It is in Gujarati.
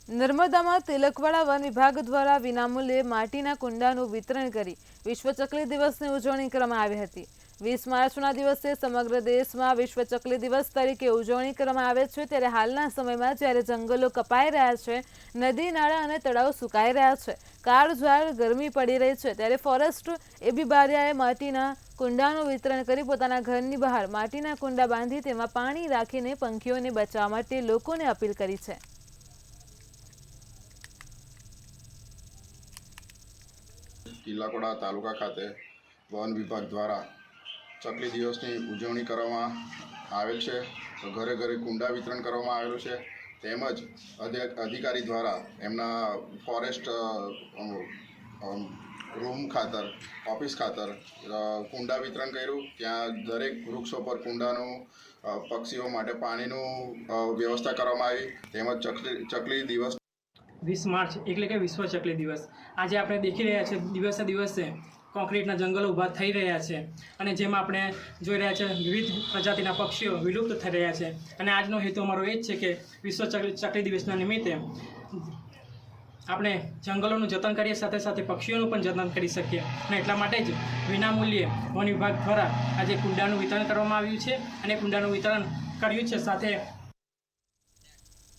નર્મદામાં તિલકવાડા વન વિભાગ દ્વારા વિનામૂલ્યે માટીના કુંડાનું વિતરણ કરી વિશ્વ ચકલી દિવસની ઉજવણી કરવામાં આવી હતી। 20 માર્ચના દિવસે સમગ્ર દેશમાં વિશ્વ ચકલી દિવસ તરીકે ઉજવણી કરવામાં આવે છે, ત્યારે હાલના સમયમાં જ્યારે જંગલો કપાઈ રહ્યા છે, નદી નાળા અને તળાવ સુકાઈ રહ્યા છે, કાળઝાળ ગરમી પડી રહી છે, ત્યારે ફોરેસ્ટ એબી બારિયાએ માટીના કુંડાનું વિતરણ કરી પોતાના ઘરની બહાર માટીના કુંડા બાંધી તેમાં પાણી રાખીને પંખીઓને બચાવવા માટે લોકોને અપીલ કરી છે। તિલકવાડા તાલુકા ખાતે વન વિભાગ દ્વારા ચકલી દિવસની ઉજવણી કરવામાં આવેલ છે। તો ઘરે ઘરે કુંડા વિતરણ કરવામાં આવેલું છે, તેમજ અધિકારી દ્વારા એમના ફોરેસ્ટ રૂમ ખાતર ઓફિસ ખાતર કુંડા વિતરણ કર્યું। ત્યાં દરેક વૃક્ષો પર કુંડાનું પક્ષીઓ માટે પાણીનું વ્યવસ્થા કરવામાં આવી। તેમજ ચકલી દિવસ 20 માર્ચ એટલે કે વિશ્વ ચકલી દિવસ આજે આપણે દેખી રહ્યા છે। દિવસે દિવસે કોન્ક્રીટના જંગલો ઊભા થઈ રહ્યા છે અને જેમાં આપણે જોઈ રહ્યા છે વિવિધ પ્રજાતિના પક્ષીઓ વિલુપ્ત થઈ રહ્યા છે। અને આજનો હેતુ અમારો એ જ છે કે વિશ્વ ચકલી દિવસના નિમિત્તે આપણે જંગલોનું જતન કરીએ, સાથે સાથે પક્ષીઓનું પણ જતન કરી શકીએ। અને એટલા માટે જ વિનામૂલ્યે વન વિભાગ દ્વારા આજે કુંડાનું વિતરણ કરવામાં આવ્યું છે અને કુંડાનું વિતરણ કર્યું છે, સાથે